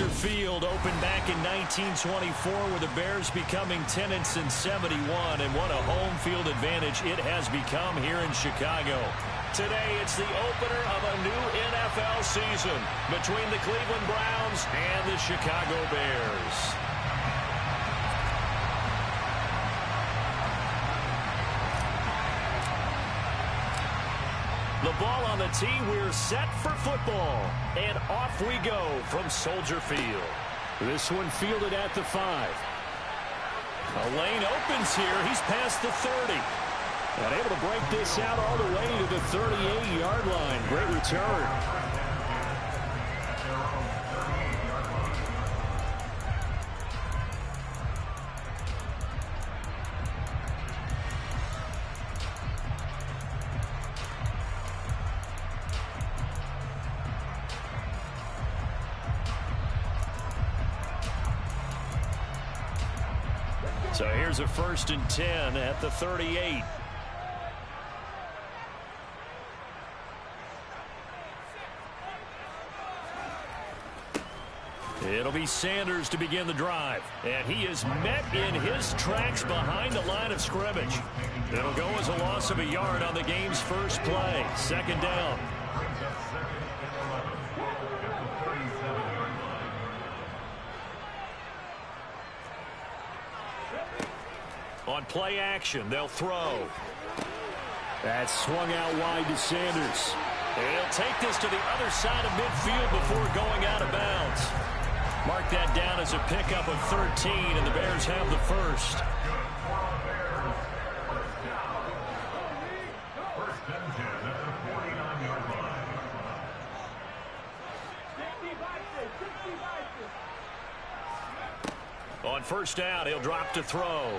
Soldier Field opened back in 1924 with the Bears becoming 10-71, and what a home field advantage it has become here in Chicago. Today, it's the opener of a new NFL season between the Cleveland Browns and the Chicago Bears. The ball on the tee, we're set for football. And off we go from Soldier Field. This one fielded at the 5. A lane opens here. He's past the 30. And able to break this out all the way to the 38-yard line. Great return. So here's a 1st and 10 at the 38. It'll be Sanders to begin the drive. And he is met in his tracks behind the line of scrimmage. It'll go as a loss of a yard on the game's first play. 2nd down. On play action, they'll throw. That's swung out wide to Sanders. And he'll take this to the other side of midfield before going out of bounds. Mark that down as a pickup of 13, and the Bears have the first. On 1st down, he'll drop to throw.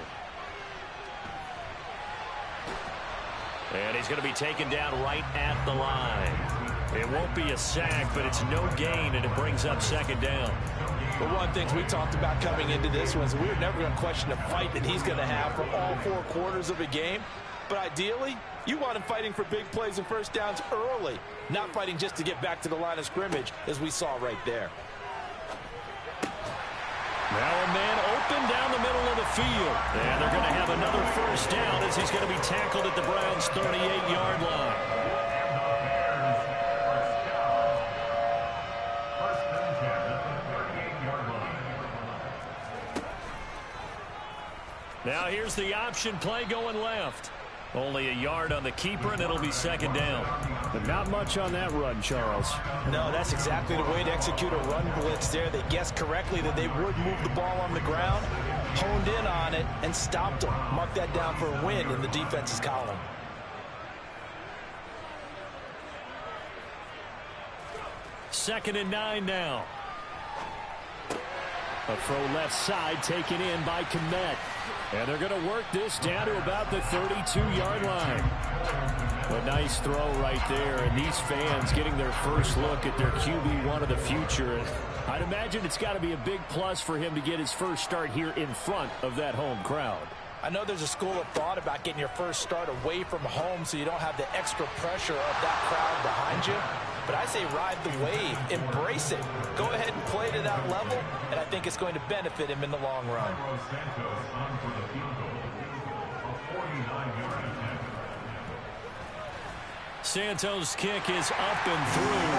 And he's going to be taken down right at the line. It won't be a sack, but it's no gain, and it brings up 2nd down. But one of the things we talked about coming into this was we were never going to question the fight that he's going to have for all 4 quarters of a game. But ideally, you want him fighting for big plays and 1st downs early, not fighting just to get back to the line of scrimmage, as we saw right there. Now a man open down the middle of the field. And they're going to have another 1st down as he's going to be tackled at the Browns' 38-yard line. Now here's the option play going left. Only a yard on the keeper, and it'll be 2nd down. But not much on that run, Charles. No, that's exactly the way to execute a run blitz there. They guessed correctly that they would move the ball on the ground, honed in on it, and stopped them. Mark that down for a win in the defense's column. Second and 9 now. A throw left side taken in by Kmet. And they're going to work this down to about the 32-yard line. A nice throw right there, and these fans getting their first look at their QB1 of the future. And I'd imagine it's got to be a big plus for him to get his first start here in front of that home crowd. I know there's a school of thought about getting your first start away from home so you don't have the extra pressure of that crowd behind you. But I say ride the wave, embrace it. Go ahead and play to that level, and I think it's going to benefit him in the long run. Santos' kick is up and through.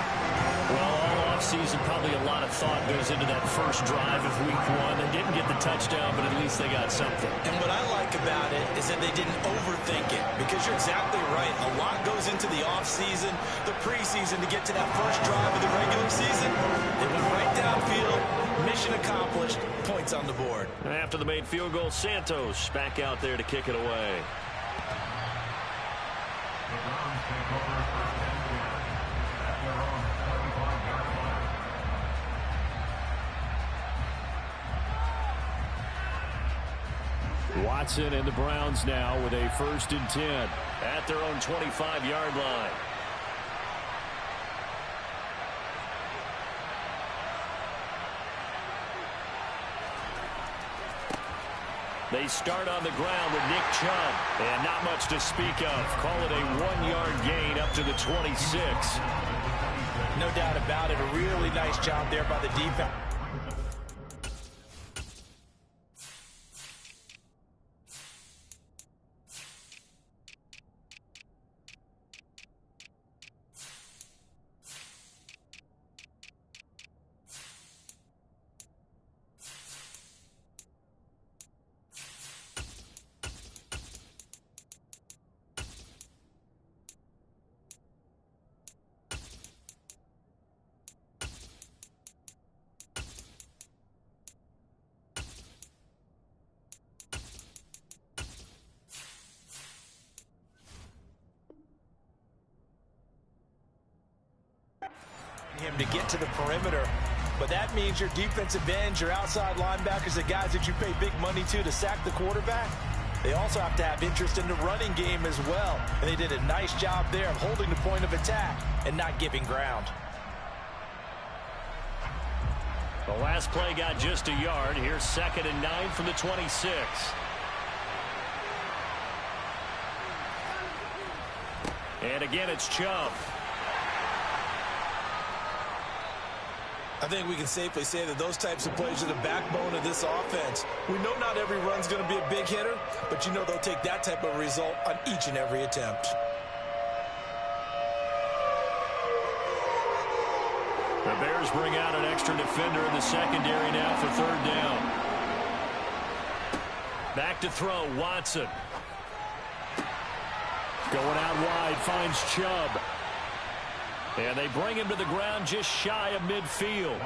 Well, all offseason, probably a lot of thought goes into that first drive of Week 1. They didn't get the touchdown, but at least they got something. And what I like about it is that they didn't overthink it, because you're exactly right. A lot goes into the offseason, the preseason, to get to that first drive of the regular season. They went right downfield, mission accomplished, points on the board. After the made field goal, Santos back out there to kick it away. Watson and the Browns now with a 1st and 10 at their own 25-yard line. They start on the ground with Nick Chubb, and not much to speak of. Call it a 1-yard gain up to the 26. No doubt about it. A really nice job there by the defense. him to get to the perimeter. But that means your defensive ends, your outside linebackers, the guys that you pay big money to sack the quarterback, they also have to have interest in the running game as well. And they did a nice job there of holding the point of attack and not giving ground. The last play got just a yard. Here's 2nd and 9 from the 26. And again, it's Chubb. I think we can safely say that those types of plays are the backbone of this offense. We know not every run's going to be a big hitter, but you know they'll take that type of result on each and every attempt. The Bears bring out an extra defender in the secondary now for 3rd down. Back to throw, Watson. Going out wide, finds Chubb. And they bring him to the ground just shy of midfield.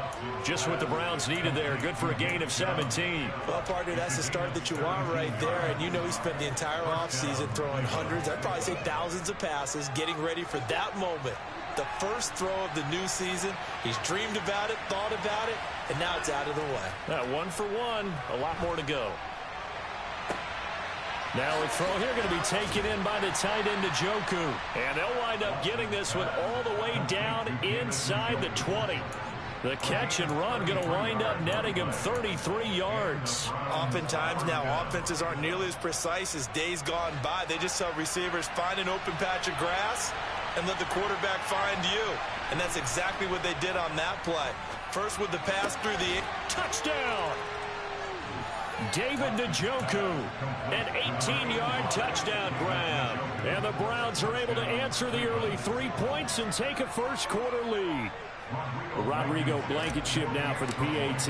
Just what the Browns needed there. Good for a gain of 17. Well, partner, that's the start that you want right there. And you know he spent the entire offseason throwing hundreds, I'd probably say thousands of passes, getting ready for that moment. The first throw of the new season. He's dreamed about it, thought about it, and now it's out of the way. 1 for 1. A lot more to go. Now a throw here going to be taken in by the tight end, Njoku. And they'll wind up getting this one all the way down inside the 20. The catch and run going to wind up netting him 33 yards. Oftentimes now offenses aren't nearly as precise as days gone by. They just saw receivers find an open patch of grass and let the quarterback find you. And that's exactly what they did on that play. First with the pass through the touchdown. David Njoku, an 18-yard touchdown grab. And the Browns are able to answer the early 3 points and take a first-quarter lead. Rodrigo Blankenship now for the PAT.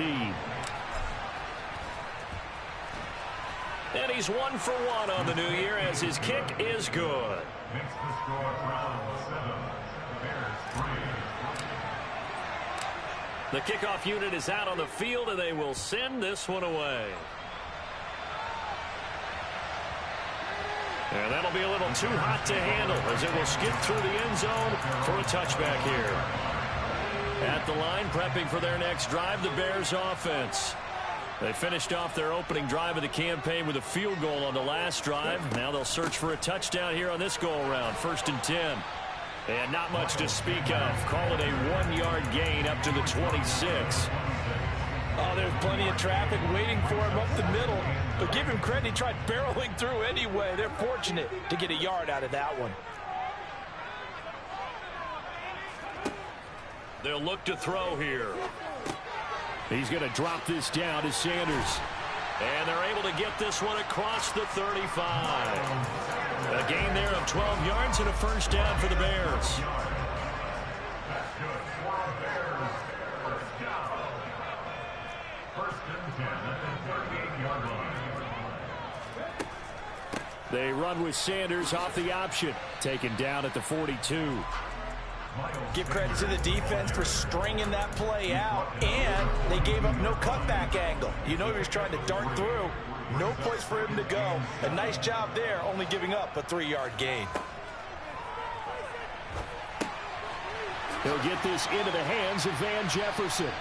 And he's 1 for 1 on the new year as his kick is good. The kickoff unit is out on the field, and they will send this one away. And that'll be a little too hot to handle as it will skip through the end zone for a touchback here. At the line, prepping for their next drive, the Bears offense. They finished off their opening drive of the campaign with a field goal on the last drive. Now they'll search for a touchdown here on this go-around, 1st and 10. And not much to speak of. Call it a 1-yard gain up to the 26. Oh, there's plenty of traffic waiting for him up the middle. But give him credit, he tried barreling through anyway. They're fortunate to get a yard out of that one. They'll look to throw here. He's going to drop this down to Sanders. And they're able to get this one across the 35. A gain there of 12 yards and a first down for the Bears. They run with Sanders off the option. Taken down at the 42. Give credit to the defense for stringing that play out, and they gave up no cutback angle. You know he was trying to dart through. No place for him to go. A nice job there, only giving up a 3-yard gain. He'll get this into the hands of Van Jefferson.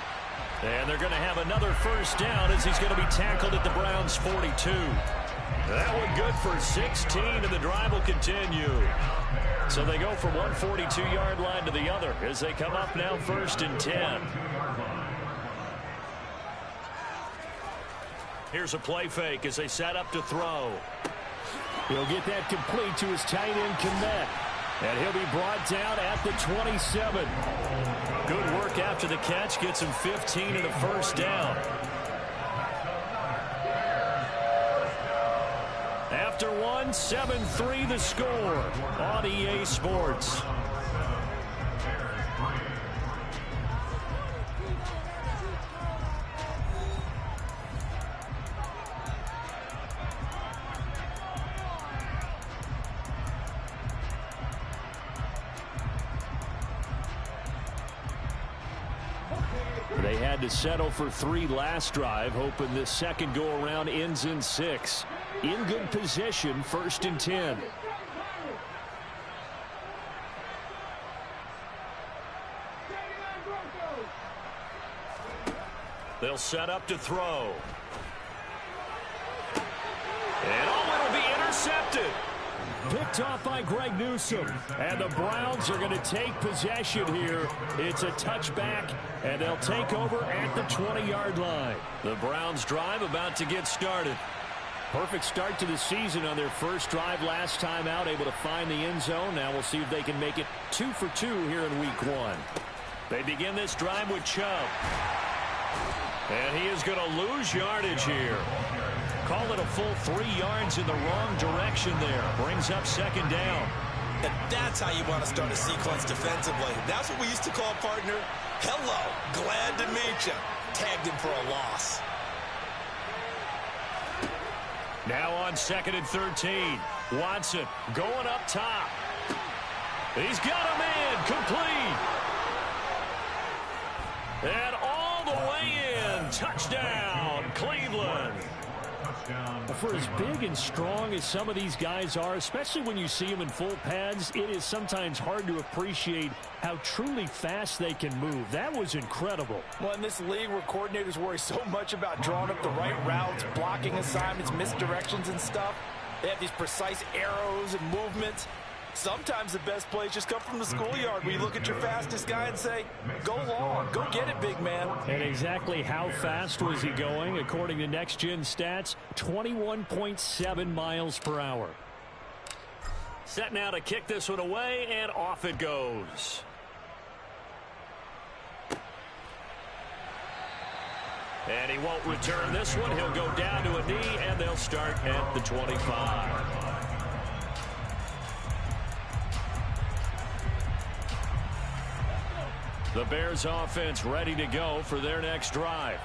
And they're going to have another first down as he's going to be tackled at the Browns' 42. That one good for 16, and the drive will continue. So they go from one 42-yard line to the other as they come up now 1st and 10. Here's a play fake as they set up to throw. He'll get that complete to his tight end, Kmet. And he'll be brought down at the 27. Good work after the catch. Gets him 15 and a first down. After one, 7-3 the score on EA Sports. They had to settle for 3 last drive, hoping this second go-around ends in 6. In good position, 1st and 10. They'll set up to throw. And it'll be intercepted. Picked off by Greg Newsome. And the Browns are going to take possession here. It's a touchback, and they'll take over at the 20-yard line. The Browns drive about to get started. Perfect start to the season on their first drive last time out, able to find the end zone. Now we'll see if they can make it 2 for 2 here in week 1. They begin this drive with Chubb. And he is going to lose yardage here. Call it a full 3 yards in the wrong direction there. Brings up second down. And that's how you want to start a sequence defensively. That's what we used to call, partner, hello, glad to meet you. Tagged him for a loss. Now on 2nd and 13. Watson going up top. He's got a man complete. And all the way in. Touchdown, Cleveland. For as big and strong as some of these guys are, especially when you see them in full pads, it is sometimes hard to appreciate how truly fast they can move. That was incredible. Well, in this league where coordinators worry so much about drawing up the right routes, blocking assignments, misdirections and stuff, they have these precise arrows and movements. Sometimes the best plays just come from the schoolyard where you look at your fastest guy and say, go long, go get it, big man. And exactly how fast was he going? According to Next Gen Stats, 21.7 miles per hour. Set now to kick this one away, and off it goes. And he won't return this one. He'll go down to a knee, and they'll start at the 25. The Bears offense ready to go for their next drive.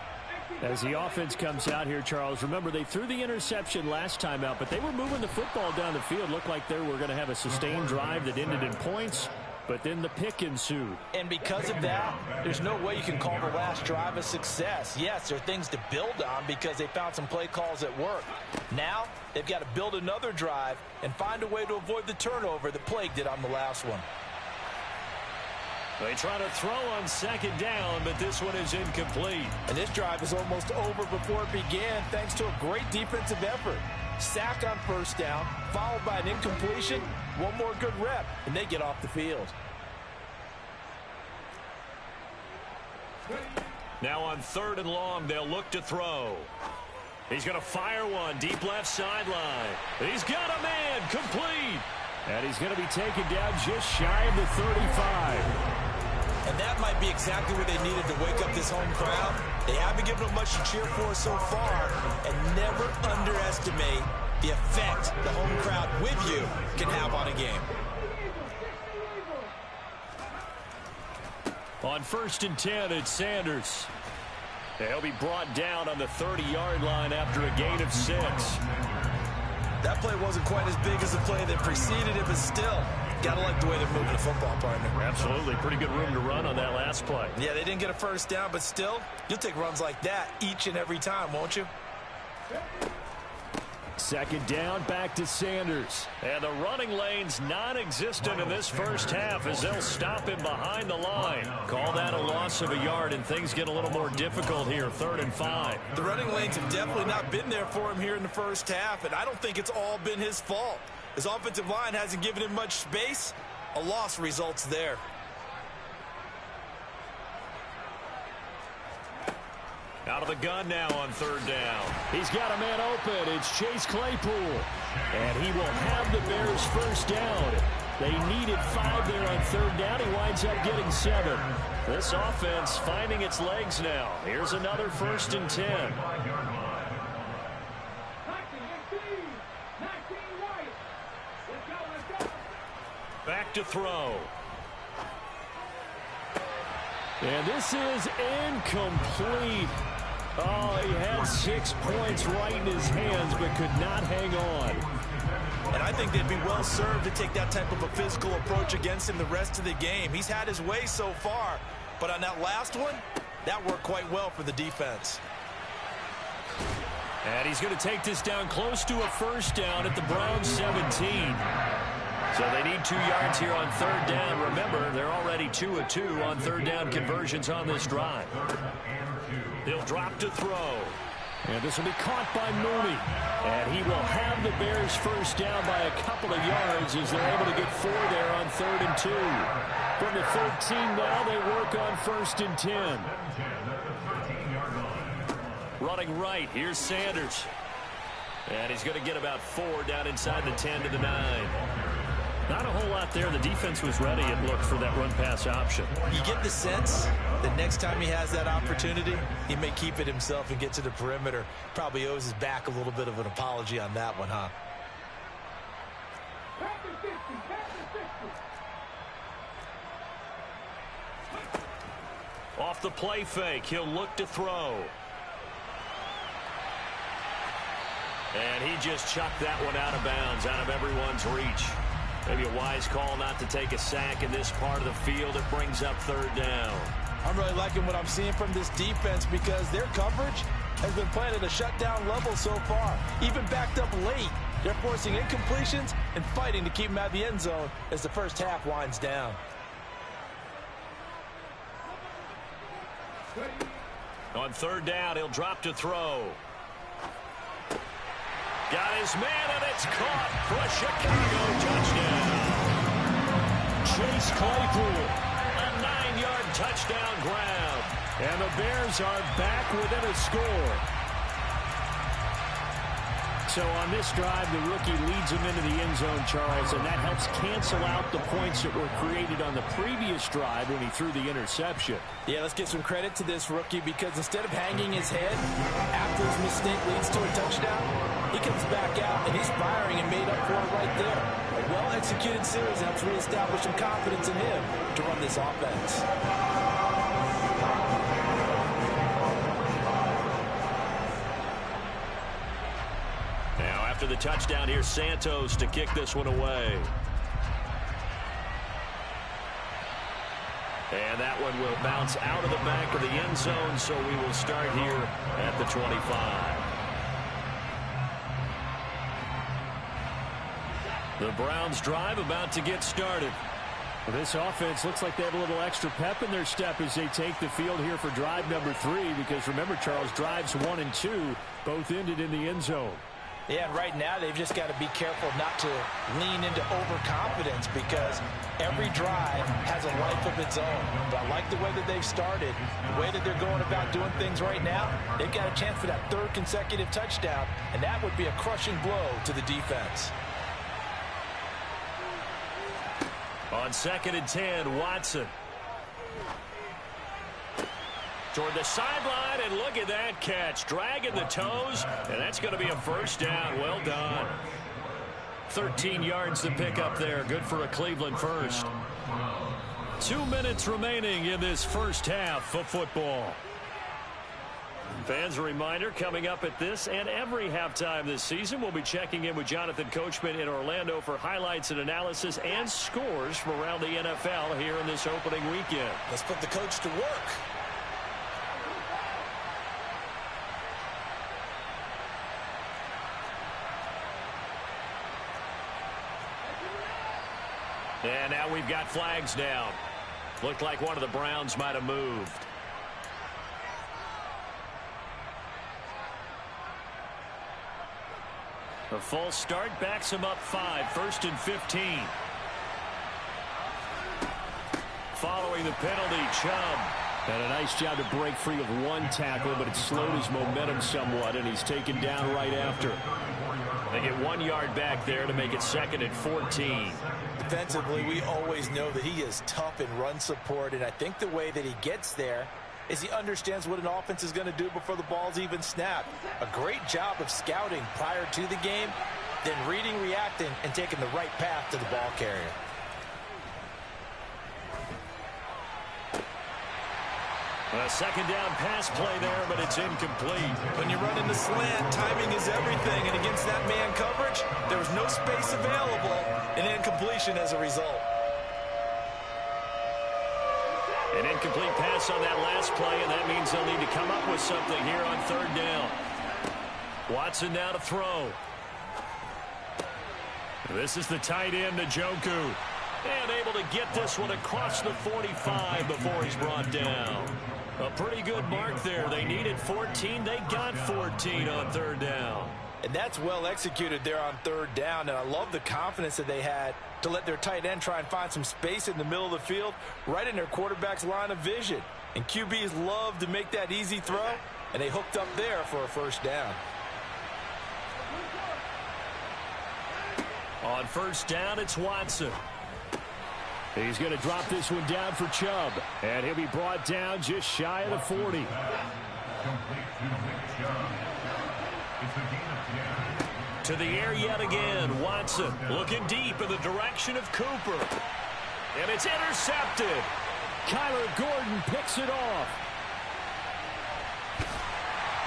As the offense comes out here, Charles, remember they threw the interception last time out, but they were moving the football down the field. Looked like they were going to have a sustained drive that ended in points, but then the pick ensued. And because of that, there's no way you can call the last drive a success. Yes, there are things to build on because they found some play calls that work. Now, they've got to build another drive and find a way to avoid the turnover that plagued it on the last one. They try to throw on second down, but this one is incomplete. And this drive is almost over before it began thanks to a great defensive effort. Sack on first down, followed by an incompletion, one more good rep, and they get off the field. Now on 3rd and long, they'll look to throw. He's going to fire one deep left sideline. He's got a man complete. And he's going to be taken down just shy of the 35. And that might be exactly what they needed to wake up this home crowd. They haven't given them much to cheer for so far. And never underestimate the effect the home crowd with you can have on a game. On 1st and 10, it's Sanders. He'll be brought down on the 30-yard line after a gain of 6. That play wasn't quite as big as the play that preceded it, but still, gotta like the way they're moving the football, partner. Absolutely. Pretty good room to run on that last play. Yeah, they didn't get a first down, but still, you'll take runs like that each and every time, won't you? 2nd down, back to Sanders. And the running lane's non-existent in this first half as they'll stop him behind the line. Call that a loss of a yard, and things get a little more difficult here, 3rd and 5. The running lanes have definitely not been there for him here in the first half, and I don't think it's all been his fault. His offensive line hasn't given him much space. A loss results there. Out of the gun now on 3rd down. He's got a man open. It's Chase Claypool. And he will have the Bears first down. They needed 5 there on 3rd down. He winds up getting 7. This offense finding its legs now. Here's another 1st and 10. Back to throw. And this is incomplete. Oh, he had 6 points right in his hands, but could not hang on. And I think they'd be well served to take that type of a physical approach against him the rest of the game. He's had his way so far, but on that last one, that worked quite well for the defense. And he's going to take this down close to a first down at the Browns 17. So they need 2 yards here on 3rd down. Remember, they're already 2 of 2 on 3rd down conversions on this drive. He'll drop to throw. And this will be caught by Mooney. And he will have the Bears first down by a couple of yards as they're able to get 4 there on 3rd and 2. From the 13 now, they work on 1st and 10. Running right, here's Sanders. And he's going to get about 4 down inside the 10 to the 9. Not a whole lot there. The defense was ready, it looked, for that run-pass option. You get the sense that next time he has that opportunity, he may keep it himself and get to the perimeter. Probably owes his back a little bit of an apology on that one, huh? Off the play fake, he'll look to throw. And he just chucked that one out of bounds, out of everyone's reach. Maybe a wise call not to take a sack in this part of the field. It brings up 3rd down. I'm really liking what I'm seeing from this defense because their coverage has been playing at a shutdown level so far. Even backed up late, they're forcing incompletions and fighting to keep them out of the end zone as the first half winds down. On 3rd down, he'll drop to throw. Got his man, and it's caught for a Chicago touchdown. Chase Claypool, a 9-yard touchdown grab. And the Bears are back within a score. So on this drive, the rookie leads him into the end zone, Charles, and that helps cancel out the points that were created on the previous drive when he threw the interception. Yeah, let's give some credit to this rookie because instead of hanging his head after his mistake leads to a touchdown, he comes back out and he's firing and made up for it right there. A well-executed series helps reestablish some confidence in him to run this offense. After the touchdown, here's Santos to kick this one away. And that one will bounce out of the back of the end zone, so we will start here at the 25. The Browns drive about to get started. Well, this offense looks like they have a little extra pep in their step as they take the field here for drive number 3, because remember, Charles, drives 1 and 2 both ended in the end zone. Yeah, and right now they've just got to be careful not to lean into overconfidence because every drive has a life of its own. But I like the way that they've started, the way that they're going about doing things right now. They've got a chance for that 3rd consecutive touchdown, and that would be a crushing blow to the defense. On 2nd and 10, Watson. Toward the sideline, and look at that catch. Dragging the toes, and that's going to be a first down. Well done. 13 yards to pick up there. Good for a Cleveland first. 2 minutes remaining in this first half of football. Fans, a reminder, coming up at this and every halftime this season, we'll be checking in with Jonathan Coachman in Orlando for highlights and analysis and scores from around the NFL here in this opening weekend. Let's put the coach to work. And now we've got flags down. Looked like one of the Browns might have moved. A false start backs him up 5, 1st and 15. Following the penalty, Chubb. And a nice job to break free of 1 tackle, but it slowed his momentum somewhat, and he's taken down right after. They get 1 yard back there to make it 2nd and 14. Defensively, we always know that he is tough in run support, and I think the way that he gets there is he understands what an offense is going to do before the ball's even snapped. A great job of scouting prior to the game, then reading, reacting, and taking the right path to the ball carrier. A 2nd down pass play there, but it's incomplete. When you run in the slant, timing is everything, and against that man coverage, there was no space available, and incompletion as a result. An incomplete pass on that last play, and that means they'll need to come up with something here on 3rd down. Watson now to throw. This is the tight end, Njoku. And able to get this one across the 45 before he's brought down. A pretty good mark there. They needed 14. They got 14 on third down. And that's well executed there on third down. And I love the confidence that they had to let their tight end try and find some space in the middle of the field, right in their quarterback's line of vision. And QBs love to make that easy throw, and they hooked up there for a first down. On first down, it's Watson. He's going to drop this one down for Chubb, and he'll be brought down just shy of the 40. To the air yet again. Watson looking deep in the direction of Cooper. And it's intercepted. Kyler Gordon picks it off.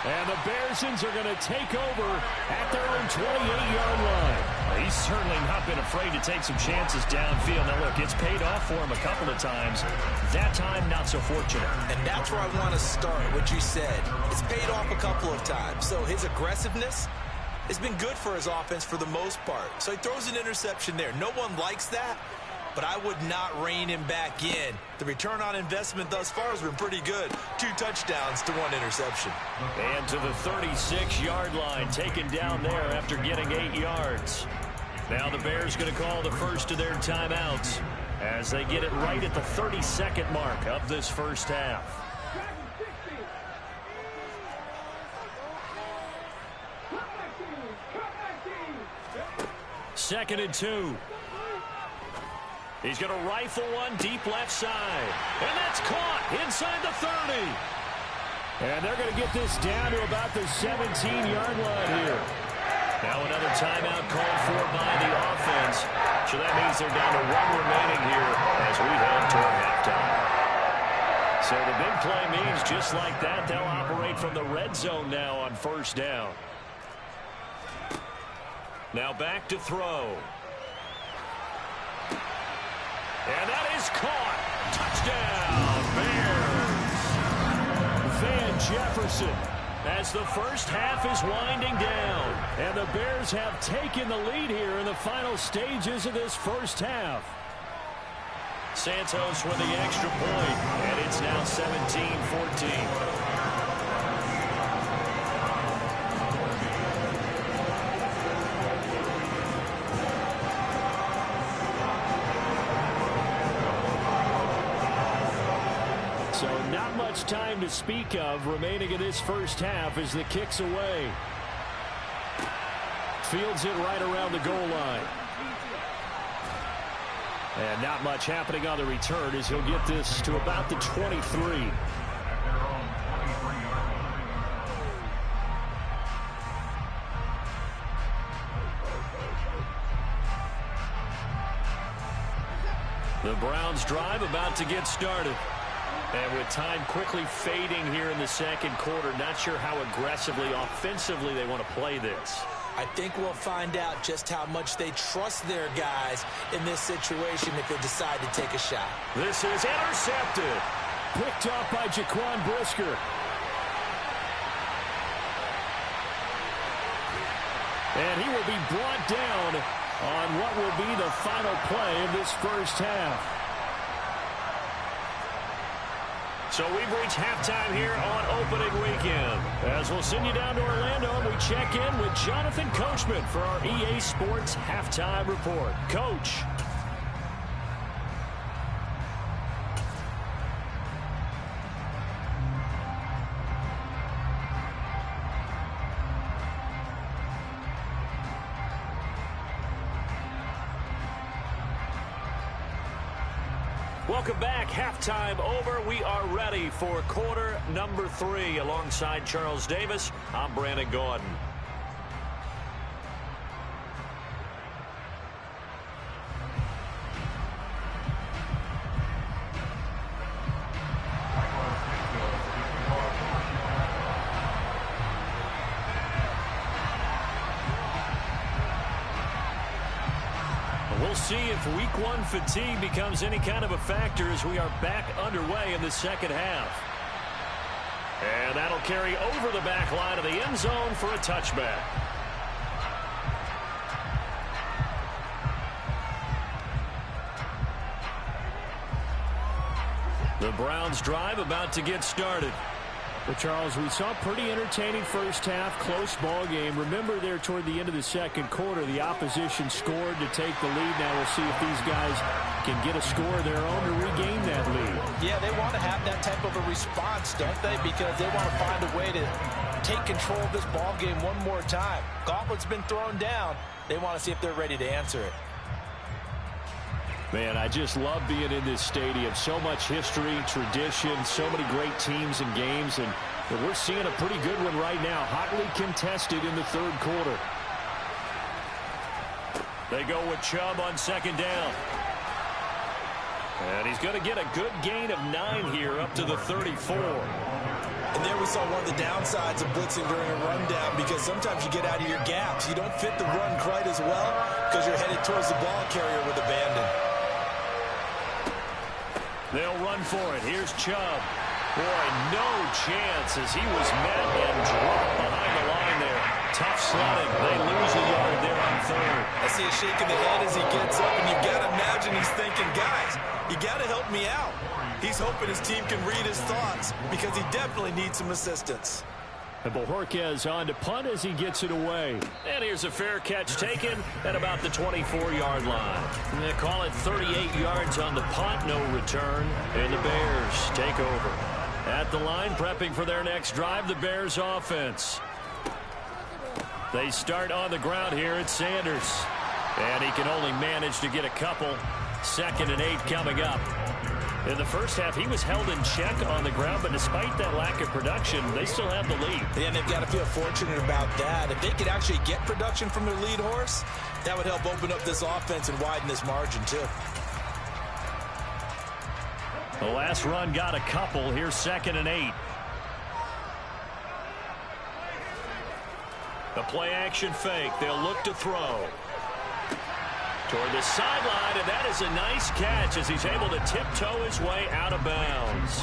And the Bearsons are going to take over at their own 28-yard line. He's certainly not been afraid to take some chances downfield. Now, look, it's paid off for him a couple of times. That time, not so fortunate. And that's where I want to start, what you said. It's paid off a couple of times. So his aggressiveness has been good for his offense for the most part. So he throws an interception there. No one likes that, but I would not rein him back in. The return on investment thus far has been pretty good. 2 touchdowns to 1 interception. And to the 36-yard line, taken down there after getting 8 yards. Now the Bears going to call the first of their timeouts as they get it right at the 32nd mark of this first half. Second and 2. He's going to rifle one deep left side. And that's caught inside the 30. And they're going to get this down to about the 17-yard line here. Now another timeout called for by the offense. So that means they're down to 1 remaining here as we head toward halftime. So the big play means just like that, they'll operate from the red zone now on first down. Now back to throw. And that is caught. Touchdown, Bears. Van Jefferson, as the first half is winding down. And the Bears have taken the lead here in the final stages of this first half. Santos with the extra point, and it's now 17-14. So not much time to speak of remaining in this first half as the kick's away. Fields it right around the goal line. And not much happening on the return as he'll get this to about the 23. The Browns drive about to get started. And with time quickly fading here in the second quarter, not sure how aggressively, offensively they want to play this. I think we'll find out just how much they trust their guys in this situation if they decide to take a shot. This is intercepted. Picked off by Jaquan Brisker. And he will be brought down on what will be the final play of this first half. So we've reached halftime here on opening weekend. As we'll send you down to Orlando, and we check in with Jonathan Coachman for our EA Sports Halftime Report. Coach. Welcome back. Halftime over. We are ready for quarter number 3. Alongside Charles Davis, I'm Brandon Gordon. We'll see if week 1 fatigue becomes any kind of a factor as we are back underway in the second half. And that'll carry over the back line of the end zone for a touchback. The Browns drive about to get started. Well, Charles, we saw a pretty entertaining first half, close ball game. Remember there toward the end of the second quarter, the opposition scored to take the lead. Now we'll see if these guys can get a score of their own to regain that lead. Yeah, they want to have that type of a response, don't they? Because they want to find a way to take control of this ball game one more time. Gauntlet's been thrown down. They want to see if they're ready to answer it. Man, I just love being in this stadium. So much history, tradition, so many great teams and games, and we're seeing a pretty good one right now. Hotly contested in the third quarter. They go with Chubb on second down. And he's going to get a good gain of 9 here up to the 34. And there we saw one of the downsides of blitzing during a rundown, because sometimes you get out of your gaps. You don't fit the run quite as well because you're headed towards the ball carrier with abandon. They'll run for it. Here's Chubb. Boy, no chance as he was met and dropped behind the line there. Tough sledding. They lose a yard there on third. I see a shake of the head as he gets up, and you've got to imagine he's thinking, guys, you got to help me out. He's hoping his team can read his thoughts because he definitely needs some assistance. And Bojorquez on to punt as he gets it away. And here's a fair catch taken at about the 24-yard line. They call it 38 yards on the punt, no return. And the Bears take over. At the line, prepping for their next drive, the Bears offense. They start on the ground here at Sanders. And he can only manage to get a couple. 2nd and 8 coming up. In the first half, he was held in check on the ground, but despite that lack of production, they still have the lead. And they've got to feel fortunate about that. If they could actually get production from their lead horse, that would help open up this offense and widen this margin, too. The last run got a couple. Here's 2nd and 8. The play-action fake. They'll look to throw. Toward the sideline, and that is a nice catch as he's able to tiptoe his way out of bounds.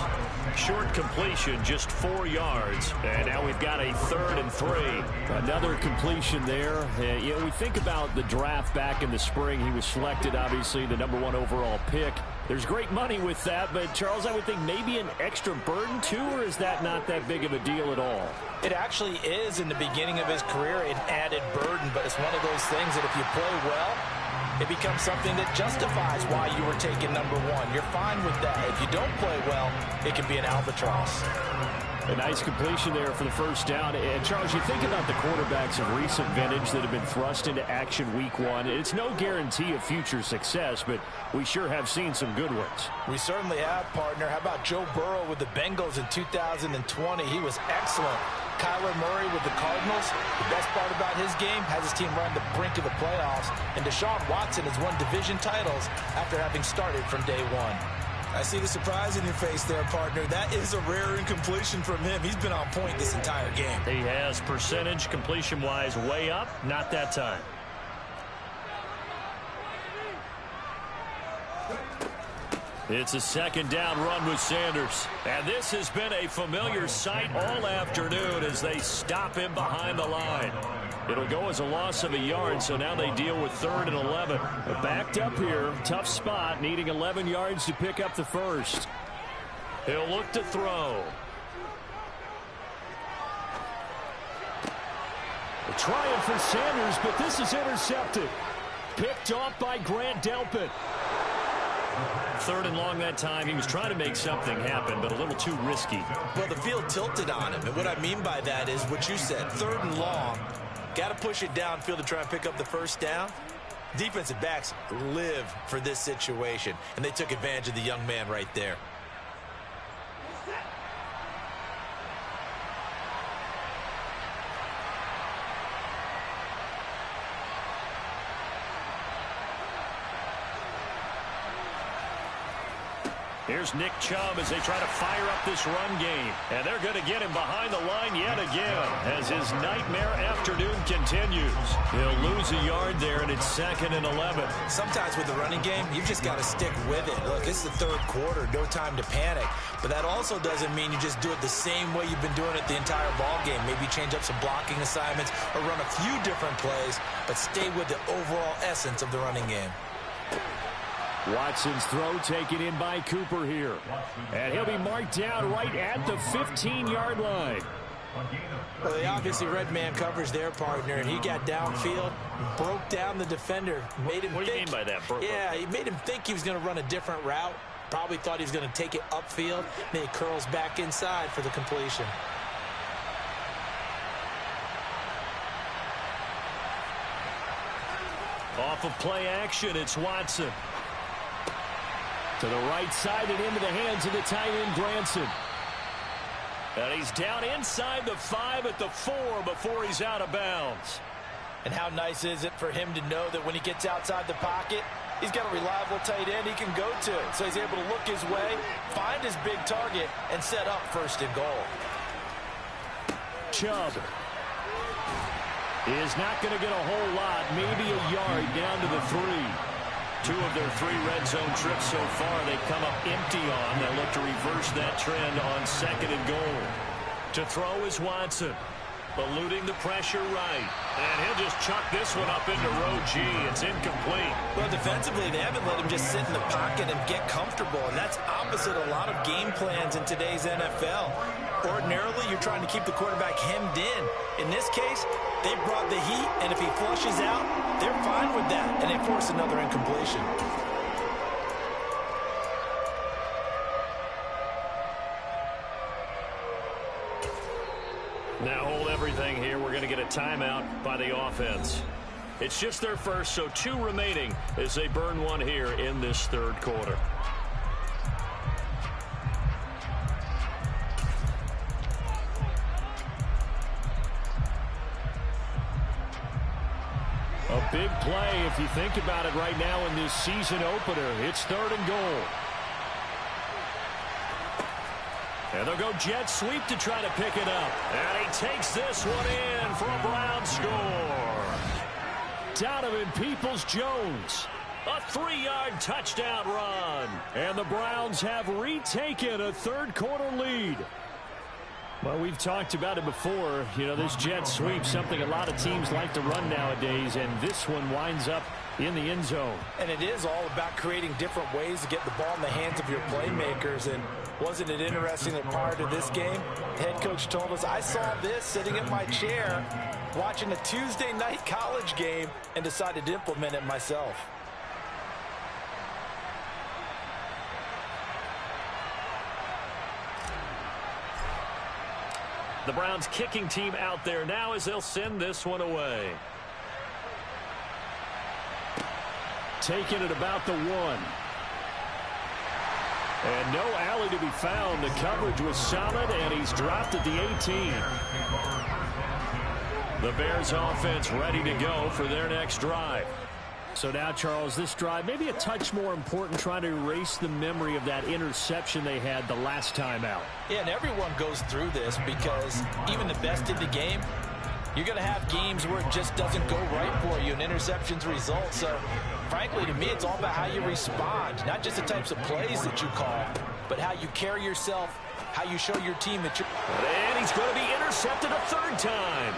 Short completion, just 4 yards. And now we've got a 3rd and 3. Another completion there. You know, we think about the draft back in the spring. He was selected, obviously, the #1 overall pick. There's great money with that, but, Charles, I would think maybe an extra burden, too, or is that not that big of a deal at all? It actually is in the beginning of his career an added burden, but it's one of those things that if you play well, it becomes something that justifies why you were taken #1. You're fine with that. If you don't play well, it can be an albatross. A nice completion there for the first down. And, Charles, you think about the quarterbacks of recent vintage that have been thrust into action week 1. It's no guarantee of future success, but we sure have seen some good ones. We certainly have, partner. How about Joe Burrow with the Bengals in 2020? He was excellent. Kyler Murray with the Cardinals. The best part about his game has his team right on the brink of the playoffs. And Deshaun Watson has won division titles after having started from day 1. I see the surprise in your face there, partner. That is a rare incompletion from him. He's been on point this entire game. He has percentage completion-wise way up. Not that time. It's a 2nd down run with Sanders. And this has been a familiar sight all afternoon as they stop him behind the line. It'll go as a loss of a yard, so now they deal with 3rd and 11. But backed up here, tough spot, needing 11 yards to pick up the first. He'll look to throw. Trying for Sanders, but this is intercepted. Picked off by Grant Delpit. 3rd and long that time. He was trying to make something happen, but a little too risky. Well, the field tilted on him, and what I mean by that is what you said, 3rd and long. Got to push it downfield to try and pick up the first down. Defensive backs live for this situation, and they took advantage of the young man right there. Here's Nick Chubb as they try to fire up this run game. And they're going to get him behind the line yet again as his nightmare afternoon continues. He'll lose a yard there, and it's 2nd and 11. Sometimes with the running game, you've just got to stick with it. Look, it's the 3rd quarter, no time to panic. But that also doesn't mean you just do it the same way you've been doing it the entire ball game. Maybe change up some blocking assignments or run a few different plays, but stay with the overall essence of the running game. Watson's throw taken in by Cooper here. And he'll be marked down right at the 15-yard line. Well, they obviously read man coverage their partner, and he got downfield, broke down the defender. Made him what do you mean by that? Yeah, he made him think he was going to run a different route. Probably thought he was going to take it upfield. Then he curls back inside for the completion. Off of play action, it's Watson. To the right side and into the hands of the tight end, Granson. And he's down inside the 5 at the 4 before he's out of bounds. And how nice is it for him to know that when he gets outside the pocket, he's got a reliable tight end he can go to. So he's able to look his way, find his big target, and set up first and goal. Chubb is not going to get a whole lot, maybe a yard down to the 3. 2 of their 3 red zone trips so far they come up empty on. They'll look to reverse that trend on 2nd and goal. To throw is Watson, eluding the pressure right. And he'll just chuck this one up into row G. It's incomplete. Well, defensively, they haven't let him just sit in the pocket and get comfortable, and that's opposite a lot of game plans in today's NFL. Ordinarily, you're trying to keep the quarterback hemmed in. In this case, they brought the heat, and if he flushes out, they're fine with that, and they force another incompletion. Now hold everything here. We're going to get a timeout by the offense. It's just their first, so 2 remaining as they burn one here in this 3rd quarter. A big play if you think about it right now in this season opener. It's 3rd and goal. And they'll go jet sweep to try to pick it up. And he takes this one in for a Brown score. Donovan Peoples-Jones. A 3-yard touchdown run. And the Browns have retaken a 3rd quarter lead. Well, we've talked about it before. You know, this jet sweep, something a lot of teams like to run nowadays, and this one winds up in the end zone. And it is all about creating different ways to get the ball in the hands of your playmakers. And wasn't it interesting that prior to this game, the head coach told us, I saw this sitting in my chair watching a Tuesday night college game and decided to implement it myself. The Browns kicking team out there now as they'll send this one away. Taking it about the 1. And no alley to be found. The coverage was solid, and he's dropped at the 18. The Bears offense ready to go for their next drive. So now, Charles, this drive maybe a touch more important, trying to erase the memory of that interception they had the last time out. Yeah, and everyone goes through this because even the best in the game, you're going to have games where it just doesn't go right for you and interceptions result. So, frankly, to me, it's all about how you respond, not just the types of plays that you call, but how you carry yourself, how you show your team that you're... And he's going to be intercepted a 3rd time.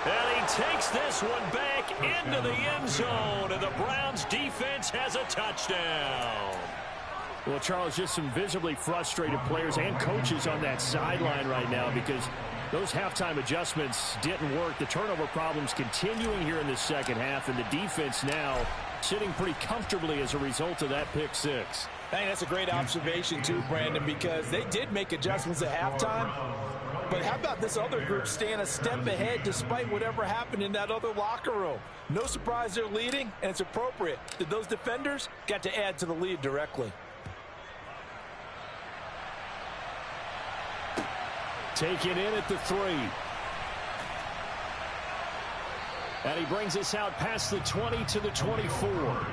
And he takes this one back into the end zone, and the Browns defense has a touchdown. Well, Charles, just some visibly frustrated players and coaches on that sideline right now because those halftime adjustments didn't work. The turnover problems continuing here in the 2nd half, and the defense now sitting pretty comfortably as a result of that pick 6. I think that's a great observation, too, Brandon, because they did make adjustments at halftime. But how about this other group staying a step ahead despite whatever happened in that other locker room? No surprise they're leading, and it's appropriate that those defenders got to add to the lead directly. Taken in at the 3. And he brings us out past the 20 to the 24.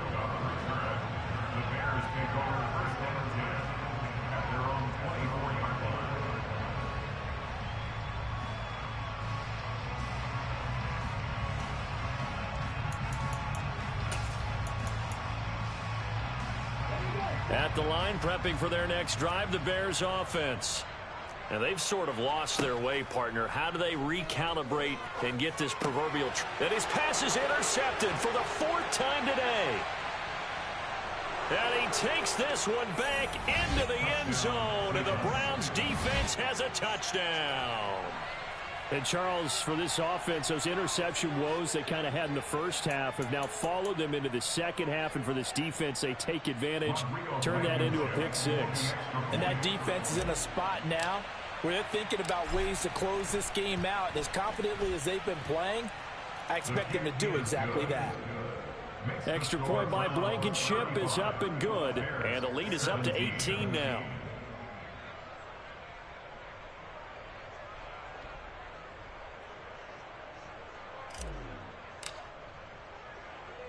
At the line, prepping for their next drive, the Bears offense. And they've sort of lost their way, partner. How do they recalibrate and get this proverbial... And his pass is intercepted for the 4th time today. takes this one back into the end zone, and the Browns defense has a touchdown. And Charles, for this offense, those interception woes they kind of had in the first half have now followed them into the second half, and for this defense, they take advantage, turn that into a pick six. And that defense is in a spot now where they're thinking about ways to close this game out. And as confidently as they've been playing, I expect them to do exactly that. Extra point by Blankenship is up and good, and the lead is up to 18 now.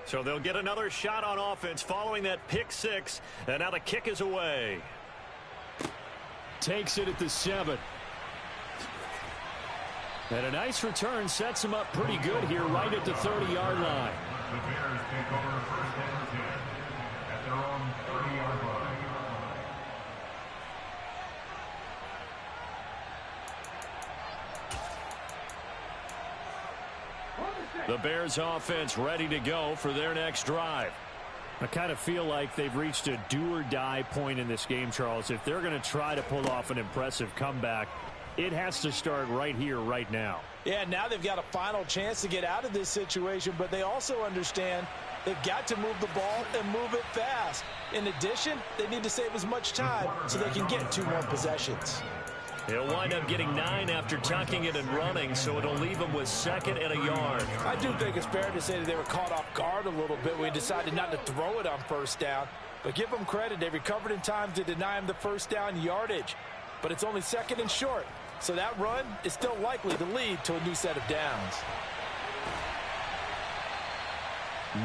So they'll get another shot on offense following that pick six, and now the kick is away. Takes it at the 7. And a nice return sets him up pretty good here right at the 30-yard line. The Bears take over first and 10 at their own 30-yard line. The Bears offense ready to go for their next drive. I kind of feel like they've reached a do-or-die point in this game, Charles. If they're going to try to pull off an impressive comeback, it has to start right here, right now. Yeah, now they've got a final chance to get out of this situation, but they also understand they've got to move the ball and move it fast. In addition, they need to save as much time so they can get 2 more possessions. He'll wind up getting 9 after tucking it and running, so it'll leave him with 2nd and a yard. I do think it's fair to say that they were caught off guard a little bit when he decided not to throw it on first down. But give them credit, they recovered in time to deny him the first down yardage. But it's only 2nd and short, so that run is still likely to lead to a new set of downs.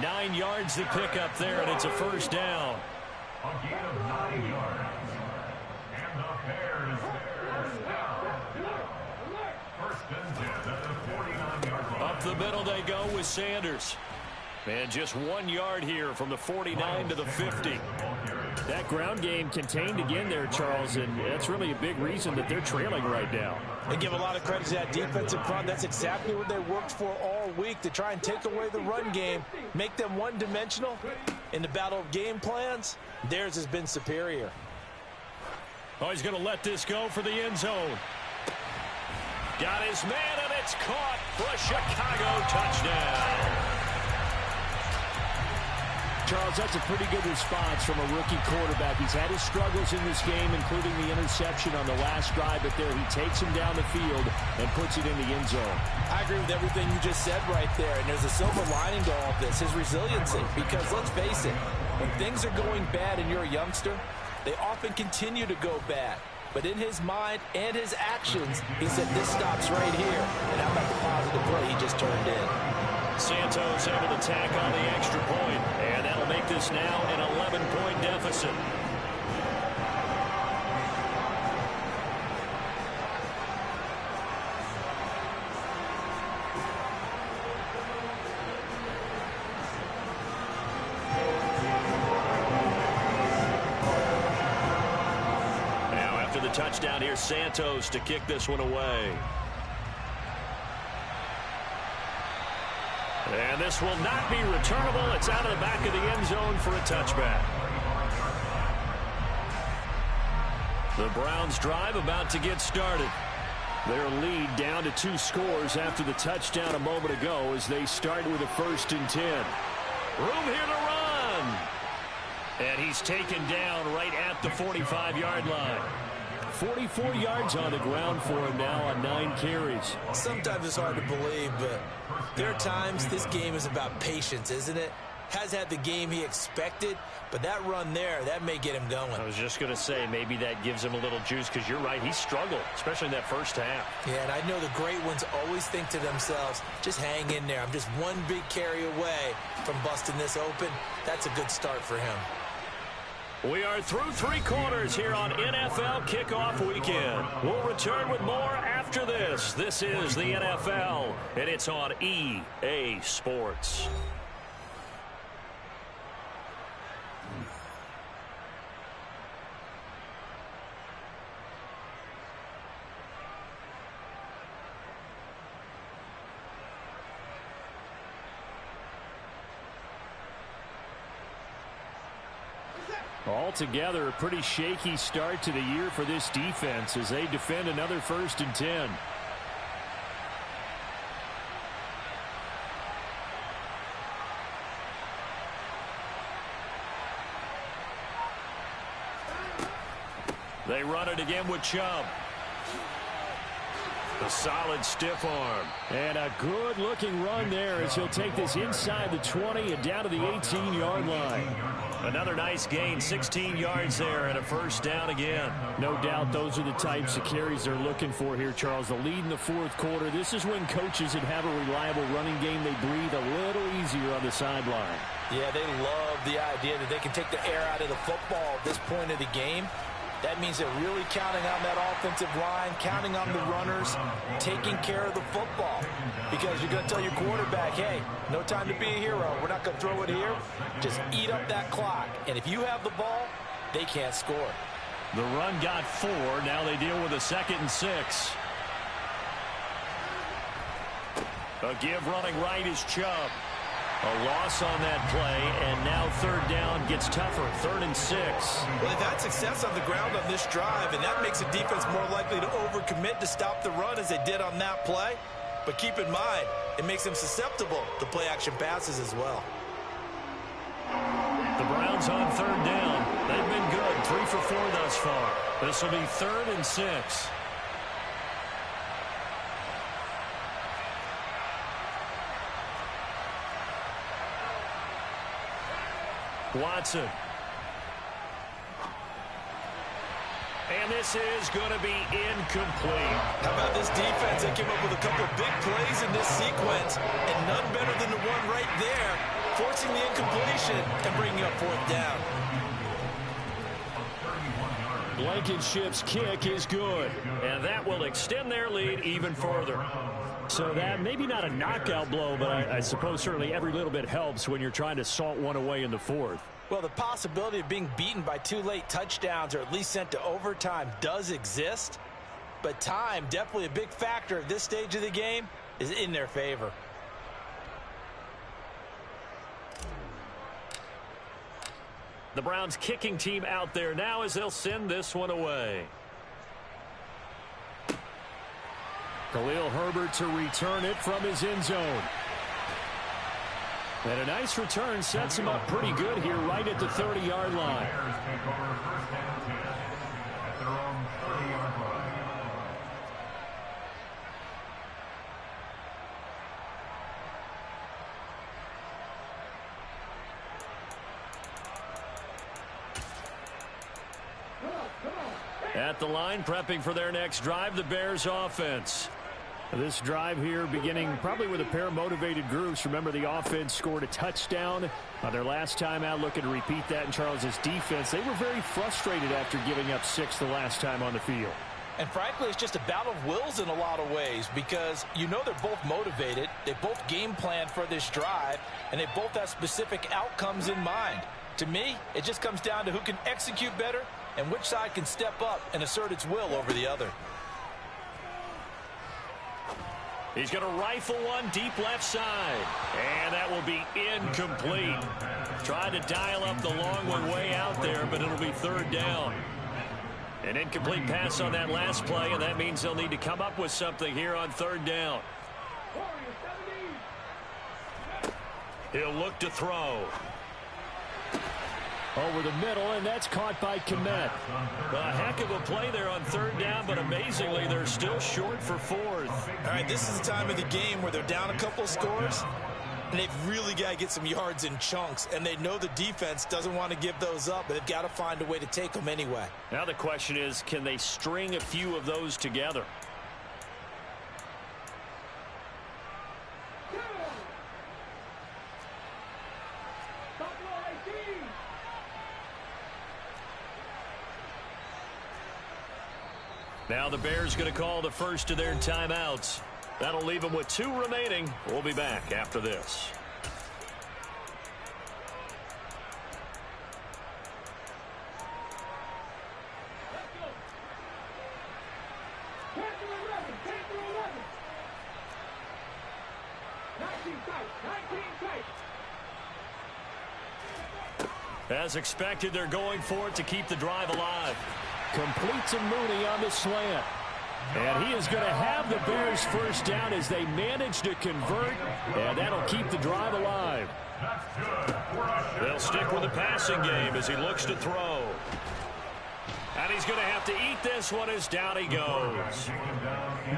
9 yards to pick up there, and it's a first down. A gain of 9 yards. And the Bears first down. First and 10 at the 49-yard line. Up the middle they go with Sanders. And just 1 yard here from the 49 to the 50. That ground game contained again there, Charles, and that's really a big reason that they're trailing right now. They give a lot of credit to that defensive front. That's exactly what they worked for all week, to try and take away the run game, make them one-dimensional. In the battle of game plans, theirs has been superior. Oh, he's going to let this go for the end zone. Got his man, and it's caught for a Chicago touchdown. Charles, that's a pretty good response from a rookie quarterback. He's had his struggles in this game, including the interception on the last drive, but there he takes him down the field and puts it in the end zone. I agree with everything you just said right there, and there's a silver lining to all of this, his resiliency. Because let's face it, when things are going bad and you're a youngster, they often continue to go bad. But in his mind and his actions, he said, this stops right here. And how about the positive play he just turned in? Santos able to tack on the extra point, and that'll make this now an 11-point deficit. Now after the touchdown, here's Santos to kick this one away. And this will not be returnable. It's out of the back of the end zone for a touchback. The Browns drive about to get started. Their lead down to 2 scores after the touchdown a moment ago as they start with a 1st and 10. Room here to run. And he's taken down right at the 45-yard line. 44 yards on the ground for him now on 9 carries. Sometimes it's hard to believe, but there are times this game is about patience, isn't it? Has had the game he expected, but that run there, that may get him going. I was just going to say, maybe that gives him a little juice, because you're right, he struggled, especially in that first half. Yeah, and I know the great ones always think to themselves, just hang in there. I'm just one big carry away from busting this open. That's a good start for him. We are through 3 quarters here on NFL Kickoff Weekend. We'll return with more after this. This is the NFL, and it's on EA Sports. Altogether, a pretty shaky start to the year for this defense as they defend another 1st and 10. They run it again with Chubb. A solid stiff arm. And a good-looking run there as he'll take this inside the 20 and down to the 18-yard line. Another nice gain, 16 yards there and a 1st down again. No doubt those are the types of carries they're looking for here, Charles. The lead in the 4th quarter. This is when coaches that have a reliable running game, they breathe a little easier on the sideline. Yeah, they love the idea that they can take the air out of the football at this point of the game. That means they're really counting on that offensive line, counting on the runners, taking care of the football. Because you're going to tell your quarterback, hey, no time to be a hero. We're not going to throw it here. Just eat up that clock. And if you have the ball, they can't score. The run got 4. Now they deal with a 2nd and 6. A give running right is Chubb. A loss on that play, and now 3rd down gets tougher. 3rd and 6. Well, they've had success on the ground on this drive, and that makes a defense more likely to overcommit to stop the run as they did on that play. But keep in mind, it makes them susceptible to play-action passes as well. The Browns on 3rd down. They've been good, 3 for 4 thus far. This will be 3rd and 6. Watson. And this is going to be incomplete. How about this defense? They came up with a couple of big plays in this sequence, and none better than the one right there, forcing the incompletion and bringing up 4th down. Blankenship's kick is good, and that will extend their lead even further. So that maybe not a knockout blow, but I suppose certainly every little bit helps when you're trying to salt one away in the 4th. Well, the possibility of being beaten by 2 late touchdowns or at least sent to overtime does exist, but time, definitely a big factor at this stage of the game, is in their favor. The Browns kicking team out there now as they'll send this one away. Khalil Herbert to return it from his end zone. And a nice return sets him up pretty good here right at the 30-yard line. Bears take over 1st and 10 at their own 30-yard line. At the line, prepping for their next drive, the Bears offense. This drive here beginning probably with a pair of motivated groups. Remember, the offense scored a touchdown on their last time out, looking to repeat that in Charles's defense. They were very frustrated after giving up 6 the last time on the field. And frankly, it's just a battle of wills in a lot of ways because you know they're both motivated. They both game planned for this drive, and they both have specific outcomes in mind. To me, it just comes down to who can execute better and which side can step up and assert its will over the other. He's going to rifle one deep left side. And that will be incomplete. Tried to dial up the long one way out there, but it'll be 3rd down. An incomplete pass on that last play, and that means they'll need to come up with something here on 3rd down. He'll look to throw. Over the middle, and that's caught by Kmet. A heck of a play there on 3rd down, but amazingly, they're still short for 4th. All right, this is the time of the game where they're down a couple of scores, and they've really got to get some yards in chunks, and they know the defense doesn't want to give those up, but they've got to find a way to take them anyway. Now the question is, can they string a few of those together? Now the Bears going to call the first of their timeouts. That'll leave them with 2 remaining. We'll be back after this. As expected, they're going for it to keep the drive alive. Completes a Mooney on the slant. And he is going to have the Bears first down as they manage to convert, and that'll keep the drive alive. They'll stick with the passing game as he looks to throw. And he's going to have to eat this one as down he goes.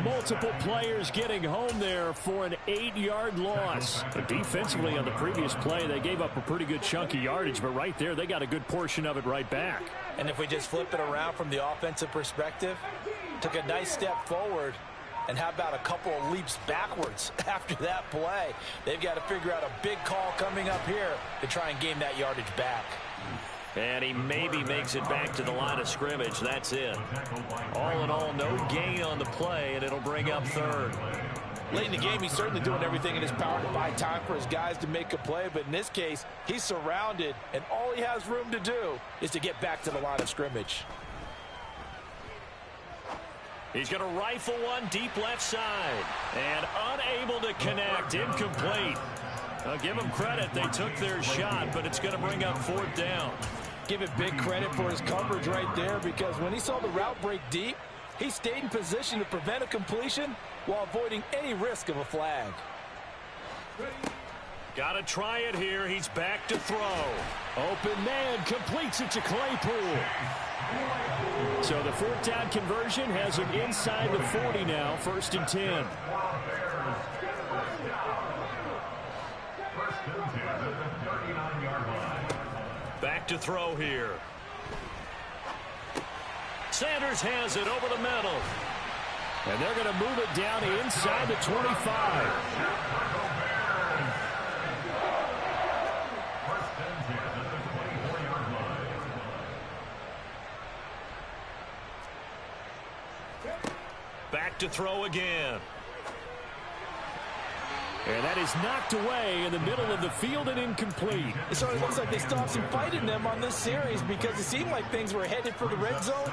Multiple players getting home there for an 8-yard loss. But defensively on the previous play, they gave up a pretty good chunk of yardage, but right there, they got a good portion of it right back. And if we just flip it around from the offensive perspective, took a nice step forward, and how about a couple of leaps backwards after that play? They've got to figure out a big call coming up here to try and gain that yardage back. And he maybe makes it back to the line of scrimmage. That's it. All in all, no gain on the play, and it'll bring up third. Late in the game, he's certainly doing everything in his power to buy time for his guys to make a play. But in this case, he's surrounded, and all he has room to do is to get back to the line of scrimmage. He's going to rifle one deep left side. And unable to connect. Incomplete. I'll give him credit. They took their shot, but it's going to bring up fourth down. Give it big credit for his coverage right there, because when he saw the route break deep, he stayed in position to prevent a completion while avoiding any risk of a flag. Got to try it here. He's back to throw. Open man completes it to Claypool. So the fourth down conversion has him inside the 40 now, 1st and 10. Back to throw here. Sanders has it over the middle. And they're going to move it down inside the 25. Back to throw again. And that is knocked away in the middle of the field and incomplete. It sort of looks like they stopped some fight in them on this series, because it seemed like things were headed for the red zone.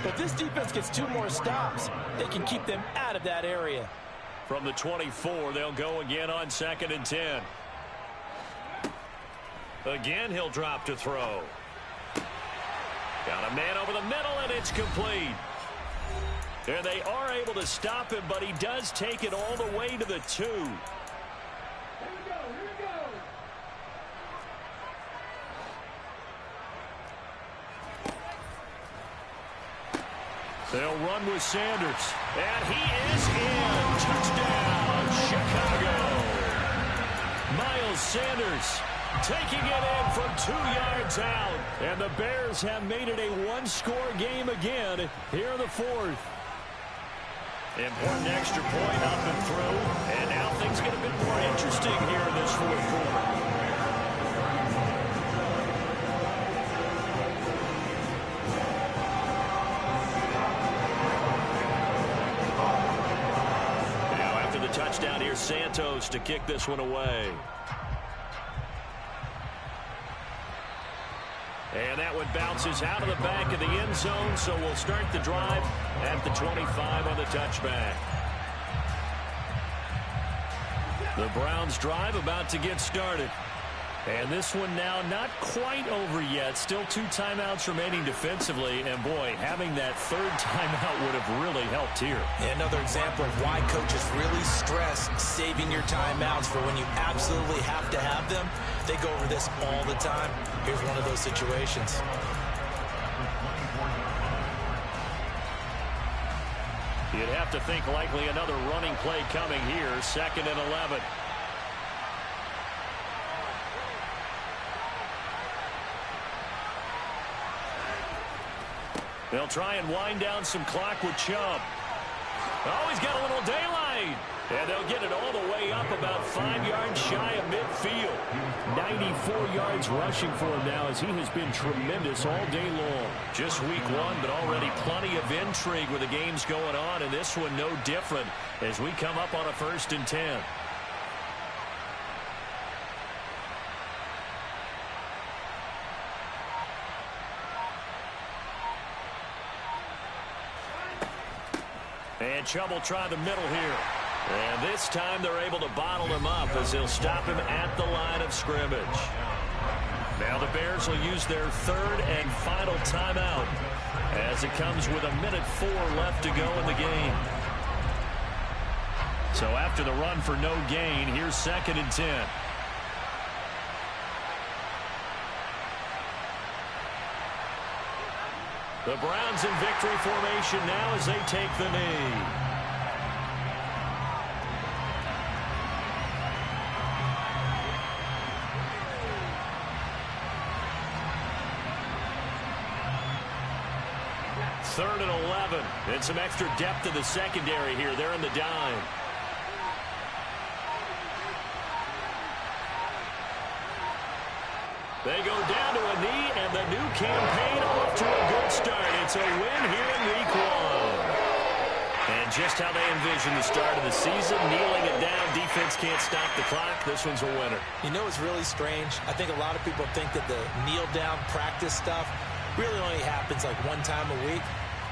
But this defense gets 2 more stops. They can keep them out of that area. From the 24, they'll go again on 2nd and 10. Again, he'll drop to throw. Got a man over the middle, and it's complete. And they are able to stop him, but he does take it all the way to the 2. They'll run with Sanders. And he is in. Touchdown, Chicago. Miles Sanders taking it in from 2 yards out. And the Bears have made it a 1-score game again here in the 4th. Important extra point up and through. And now things get a bit more interesting here in this 4th quarter. Touchdown here, Santos to kick this one away. And that one bounces out of the back of the end zone, so we'll start the drive at the 25 on the touchback. The Browns drive about to get started. And this one now not quite over yet. Still 2 timeouts remaining defensively. And, boy, having that 3rd timeout would have really helped here. Another example of why coaches really stress saving your timeouts for when you absolutely have to have them. They go over this all the time. Here's one of those situations. You'd have to think likely another running play coming here. 2nd and 11. They'll try and wind down some clock with Chubb. Oh, he's got a little daylight. And they'll get it all the way up about 5 yards shy of midfield. 94 yards rushing for him now, as he has been tremendous all day long. Just week 1, but already plenty of intrigue with the games going on. And this one no different as we come up on a 1st and 10. And Chubb will try the middle here. And this time they're able to bottle him up as they'll stop him at the line of scrimmage. Now Now the Bears will use their third and final timeout as it comes with 1:04 left to go in the game. So after the run for no gain, here's 2nd and 10. The Browns in victory formation now as they take the knee. Third and 11. And some extra depth in the secondary here. They're in the dime. They go down to a knee, and the new campaign off to a good start. It's a win here in Week 1. And just how they envision the start of the season, kneeling it down, defense can't stop the clock. This one's a winner. You know, it's really strange. I think a lot of people think that the kneel-down practice stuff really only happens like one time a week.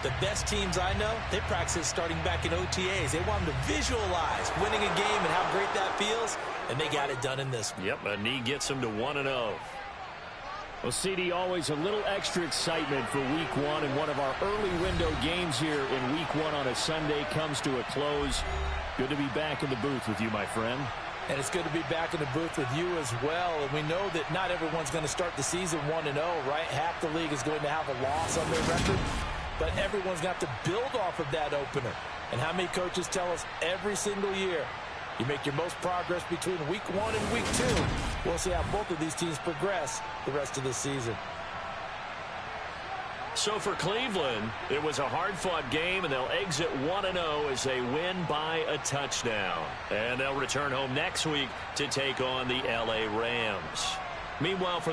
The best teams I know, they practice it starting back in OTAs. They want them to visualize winning a game and how great that feels, and they got it done in this one. Yep, a knee gets them to 1-0. Well, CD, always a little extra excitement for Week 1, and one of our early window games here in Week 1 on a Sunday comes to a close. Good to be back in the booth with you, my friend. And it's good to be back in the booth with you as well. And we know that not everyone's going to start the season 1-0, right? Half the league is going to have a loss on their record, but everyone's going to have to build off of that opener. And how many coaches tell us every single year, you make your most progress between Week 1 and Week 2. We'll see how both of these teams progress the rest of the season. So for Cleveland, it was a hard-fought game, and they'll exit 1-0 as they win by a touchdown. And they'll return home next week to take on the L.A. Rams. Meanwhile, for the